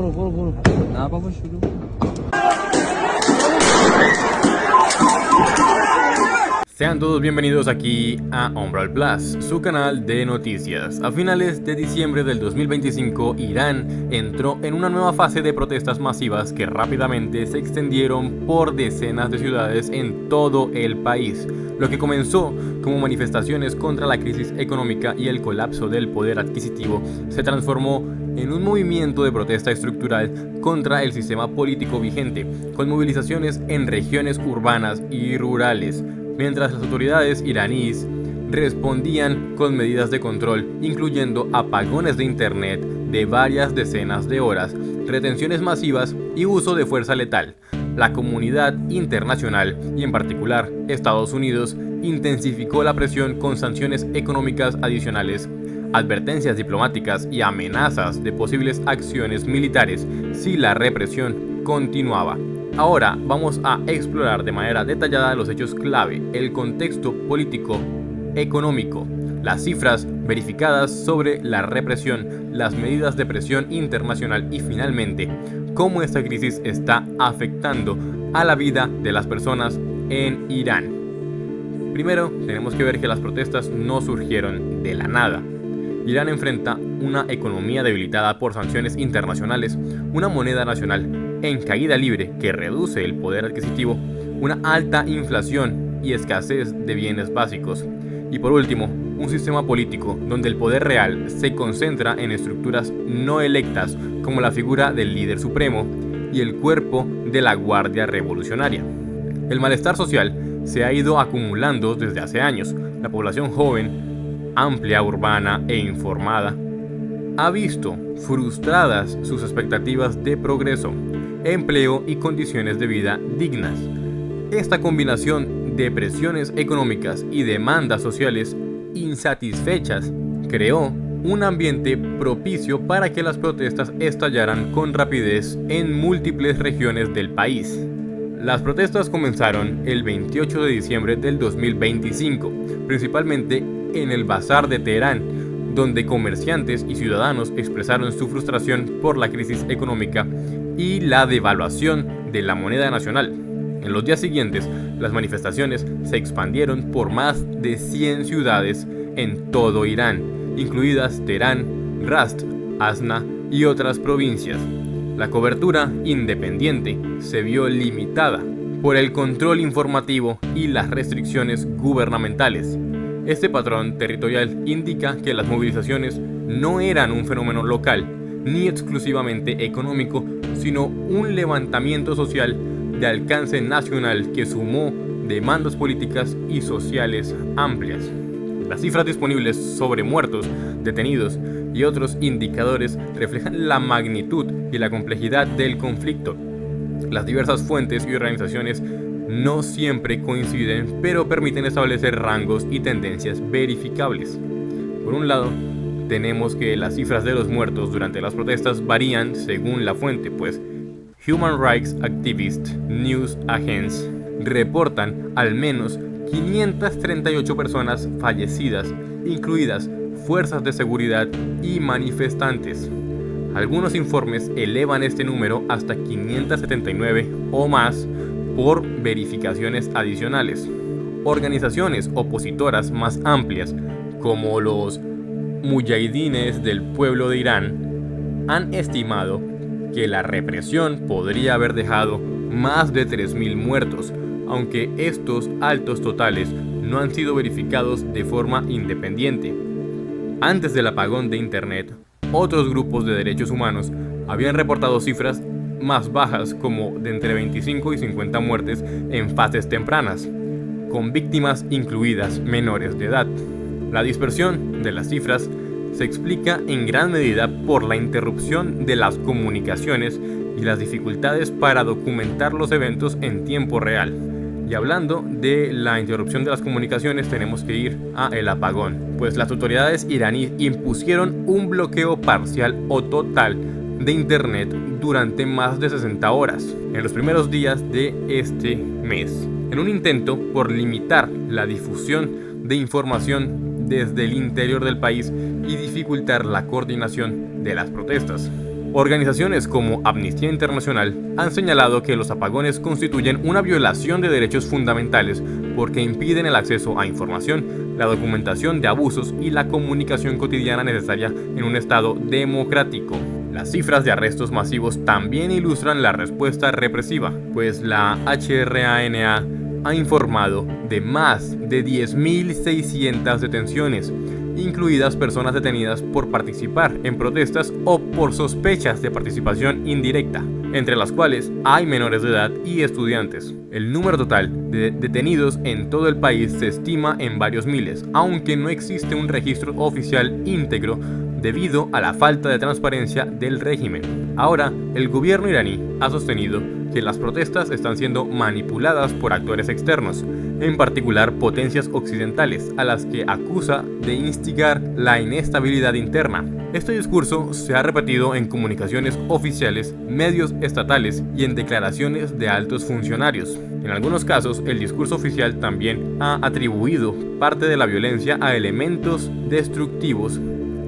برو. نه بابا شروع. Sean todos bienvenidos aquí a Umbral Plus, su canal de noticias. A finales de diciembre del 2025, Irán entró en una nueva fase de protestas masivas que rápidamente se extendieron por decenas de ciudades en todo el país. Lo que comenzó como manifestaciones contra la crisis económica y el colapso del poder adquisitivo se transformó en un movimiento de protesta estructural contra el sistema político vigente, con movilizaciones en regiones urbanas y rurales, mientras las autoridades iraníes respondían con medidas de control, incluyendo apagones de internet de varias decenas de horas, retenciones masivas y uso de fuerza letal. La comunidad internacional, y en particular Estados Unidos, intensificó la presión con sanciones económicas adicionales, advertencias diplomáticas y amenazas de posibles acciones militares si la represión continuaba. Ahora vamos a explorar de manera detallada los hechos clave, el contexto político, económico, las cifras verificadas sobre la represión, las medidas de presión internacional y finalmente, cómo esta crisis está afectando a la vida de las personas en Irán. Primero, tenemos que ver que las protestas no surgieron de la nada. Irán enfrenta una economía debilitada por sanciones internacionales, una moneda nacional en caída libre que reduce el poder adquisitivo, una alta inflación y escasez de bienes básicos. Y por último, un sistema político donde el poder real se concentra en estructuras no electas como la figura del líder supremo y el cuerpo de la Guardia Revolucionaria. El malestar social se ha ido acumulando desde hace años. La población joven, amplia, urbana e informada, ha visto frustradas sus expectativas de progreso, empleo y condiciones de vida dignas. Esta combinación de presiones económicas y demandas sociales insatisfechas creó un ambiente propicio para que las protestas estallaran con rapidez en múltiples regiones del país. Las protestas comenzaron el 28 de diciembre del 2025, principalmente en el Bazar de Teherán, donde comerciantes y ciudadanos expresaron su frustración por la crisis económica y la devaluación de la moneda nacional. En los días siguientes, las manifestaciones se expandieron por más de 100 ciudades en todo Irán, incluidas Teherán, Rast, Asna y otras provincias. La cobertura independiente se vio limitada por el control informativo y las restricciones gubernamentales. Este patrón territorial indica que las movilizaciones no eran un fenómeno local ni exclusivamente económico, sino un levantamiento social de alcance nacional que sumó demandas políticas y sociales amplias. Las cifras disponibles sobre muertos, detenidos y otros indicadores reflejan la magnitud y la complejidad del conflicto. Las diversas fuentes y organizaciones no siempre coinciden, pero permiten establecer rangos y tendencias verificables. Por un lado, tenemos que las cifras de los muertos durante las protestas varían según la fuente, pues Human Rights Activist News Agency reportan al menos 538 personas fallecidas, incluidas fuerzas de seguridad y manifestantes. Algunos informes elevan este número hasta 579 o más por verificaciones adicionales. Organizaciones opositoras más amplias, como los Mujahidines del pueblo de Irán, han estimado que la represión podría haber dejado más de 3.000 muertos, aunque estos altos totales no han sido verificados de forma independiente. Antes del apagón de internet, otros grupos de derechos humanos habían reportado cifras más bajas, como de entre 25 y 50 muertes en fases tempranas, con víctimas incluidas menores de edad. La dispersión de las cifras se explica en gran medida por la interrupción de las comunicaciones y las dificultades para documentar los eventos en tiempo real. Y hablando de la interrupción de las comunicaciones, tenemos que ir a el apagón, pues las autoridades iraníes impusieron un bloqueo parcial o total de internet durante más de 60 horas en los primeros días de este mes, en un intento por limitar la difusión de información desde el interior del país y dificultar la coordinación de las protestas. Organizaciones como Amnistía Internacional han señalado que los apagones constituyen una violación de derechos fundamentales porque impiden el acceso a información, la documentación de abusos y la comunicación cotidiana necesaria en un Estado democrático. Las cifras de arrestos masivos también ilustran la respuesta represiva, pues la HRANA ha informado de más de 10.600 detenciones, incluidas personas detenidas por participar en protestas o por sospechas de participación indirecta, entre las cuales hay menores de edad y estudiantes. El número total de detenidos en todo el país se estima en varios miles, aunque no existe un registro oficial íntegro debido a la falta de transparencia del régimen. Ahora, el gobierno iraní ha sostenido que las protestas están siendo manipuladas por actores externos, en particular potencias occidentales, a las que acusa de instigar la inestabilidad interna. Este discurso se ha repetido en comunicaciones oficiales, medios estatales y en declaraciones de altos funcionarios. En algunos casos, el discurso oficial también ha atribuido parte de la violencia a elementos destructivos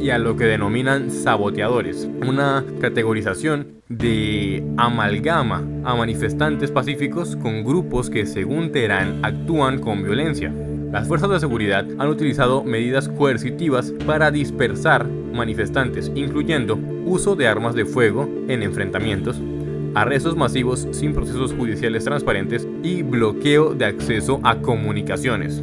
y a lo que denominan saboteadores, una categorización de amalgama a manifestantes pacíficos con grupos que, según Teherán, actúan con violencia. Las fuerzas de seguridad han utilizado medidas coercitivas para dispersar manifestantes, incluyendo uso de armas de fuego en enfrentamientos, arrestos masivos sin procesos judiciales transparentes y bloqueo de acceso a comunicaciones.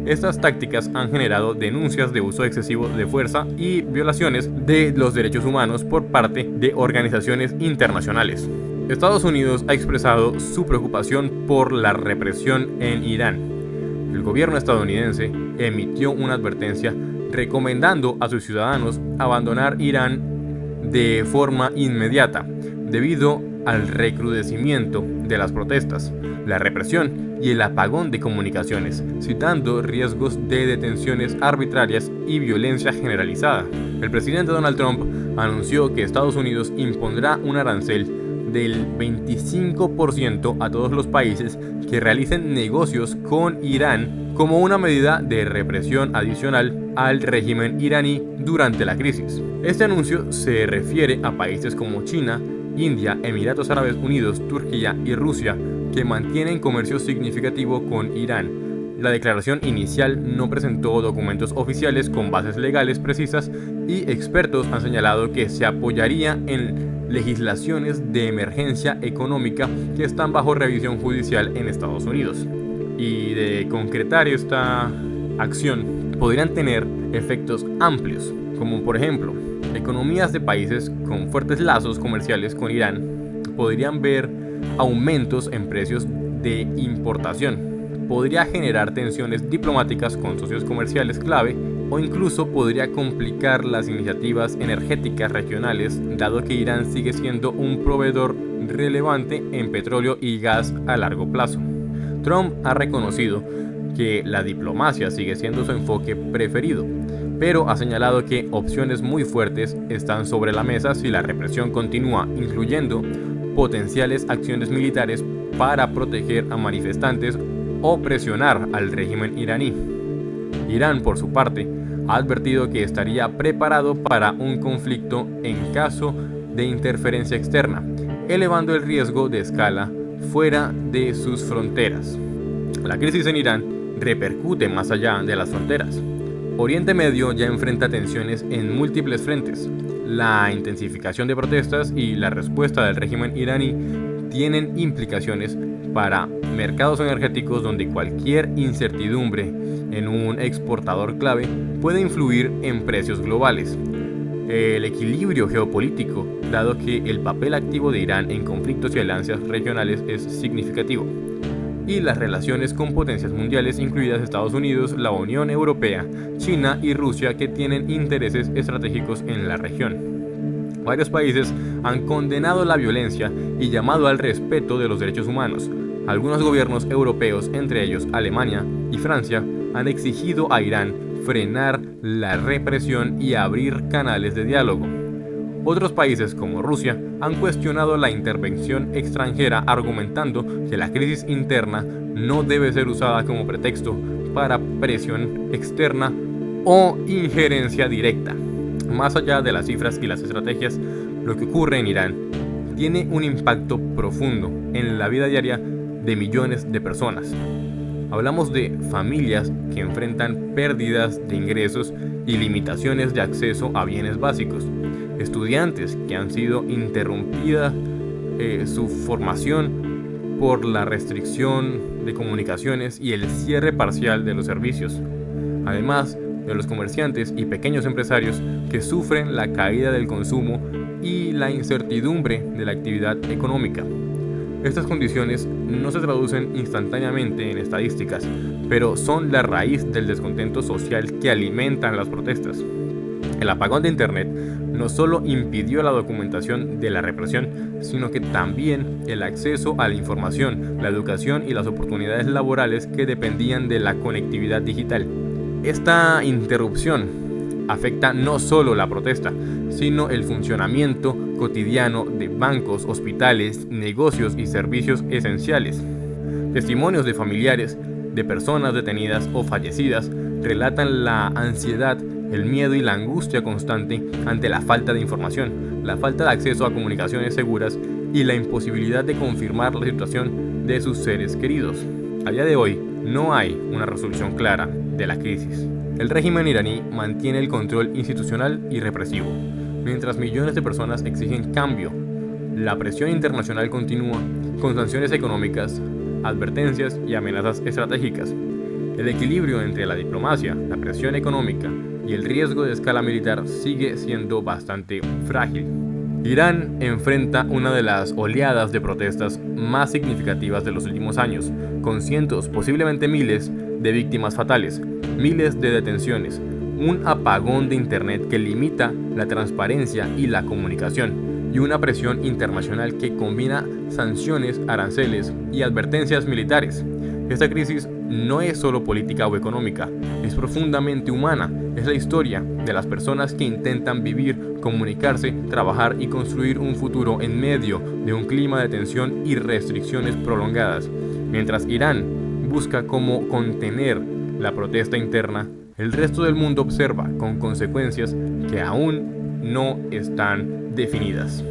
Estas tácticas han generado denuncias de uso excesivo de fuerza y violaciones de los derechos humanos por parte de organizaciones internacionales. Estados Unidos ha expresado su preocupación por la represión en Irán. El gobierno estadounidense emitió una advertencia recomendando a sus ciudadanos abandonar Irán de forma inmediata, debido al recrudecimiento de las protestas, la represión y el apagón de comunicaciones, citando riesgos de detenciones arbitrarias y violencia generalizada. El presidente Donald Trump anunció que Estados Unidos impondrá un arancel del 25% a todos los países que realicen negocios con Irán como una medida de represión adicional al régimen iraní durante la crisis. Este anuncio se refiere a países como China, India, Emiratos Árabes Unidos, Turquía y Rusia, que mantienen comercio significativo con Irán. La declaración inicial no presentó documentos oficiales con bases legales precisas y expertos han señalado que se apoyaría en legislaciones de emergencia económica que están bajo revisión judicial en Estados Unidos. Y de concretar esta acción podrían tener efectos amplios, como por ejemplo, economías de países con fuertes lazos comerciales con Irán podrían ver aumentos en precios de importación. Podría generar tensiones diplomáticas con socios comerciales clave o incluso podría complicar las iniciativas energéticas regionales, dado que Irán sigue siendo un proveedor relevante en petróleo y gas a largo plazo. Trump ha reconocido que la diplomacia sigue siendo su enfoque preferido, pero ha señalado que opciones muy fuertes están sobre la mesa si la represión continúa, incluyendo potenciales acciones militares para proteger a manifestantes o presionar al régimen iraní. Irán, por su parte, ha advertido que estaría preparado para un conflicto en caso de interferencia externa, elevando el riesgo de escala fuera de sus fronteras. La crisis en Irán repercute más allá de las fronteras. Oriente Medio ya enfrenta tensiones en múltiples frentes. La intensificación de protestas y la respuesta del régimen iraní tienen implicaciones para mercados energéticos donde cualquier incertidumbre en un exportador clave puede influir en precios globales. El equilibrio geopolítico, dado que el papel activo de Irán en conflictos y alianzas regionales es significativo, y las relaciones con potencias mundiales incluidas Estados Unidos, la Unión Europea, China y Rusia, que tienen intereses estratégicos en la región. Varios países han condenado la violencia y llamado al respeto de los derechos humanos. Algunos gobiernos europeos, entre ellos Alemania y Francia, han exigido a Irán frenar la represión y abrir canales de diálogo. Otros países, como Rusia, han cuestionado la intervención extranjera, argumentando que la crisis interna no debe ser usada como pretexto para presión externa o injerencia directa. Más allá de las cifras y las estrategias, Lo que ocurre en Irán tiene un impacto profundo en la vida diaria de millones de personas. Hablamos de familias que enfrentan pérdidas de ingresos y limitaciones de acceso a bienes básicos, estudiantes que han sido interrumpida su formación por la restricción de comunicaciones y el cierre parcial de los servicios, además de los comerciantes y pequeños empresarios que sufren la caída del consumo y la incertidumbre de la actividad económica. Estas condiciones no se traducen instantáneamente en estadísticas, pero son la raíz del descontento social que alimentan las protestas. El apagón de Internet no solo impidió la documentación de la represión, sino que también el acceso a la información, la educación y las oportunidades laborales que dependían de la conectividad digital. Esta interrupción afecta no solo la protesta, sino el funcionamiento cotidiano de bancos, hospitales, negocios y servicios esenciales. Testimonios de familiares de personas detenidas o fallecidas relatan la ansiedad, el miedo y la angustia constante ante la falta de información, la falta de acceso a comunicaciones seguras y la imposibilidad de confirmar la situación de sus seres queridos. A día de hoy, no hay una resolución clara de la crisis. El régimen iraní mantiene el control institucional y represivo, mientras millones de personas exigen cambio. La presión internacional continúa, con sanciones económicas, advertencias y amenazas estratégicas. El equilibrio entre la diplomacia, la presión económica y el riesgo de escala militar sigue siendo bastante frágil. Irán enfrenta una de las oleadas de protestas más significativas de los últimos años, con cientos, posiblemente miles, de víctimas fatales, miles de detenciones, un apagón de Internet que limita la transparencia y la comunicación, y una presión internacional que combina sanciones, aranceles y advertencias militares. Esta crisis no es solo política o económica, es profundamente humana, es la historia de las personas que intentan vivir, comunicarse, trabajar y construir un futuro en medio de un clima de tensión y restricciones prolongadas. Mientras Irán busca cómo contener la protesta interna, el resto del mundo observa con consecuencias que aún no están definidas.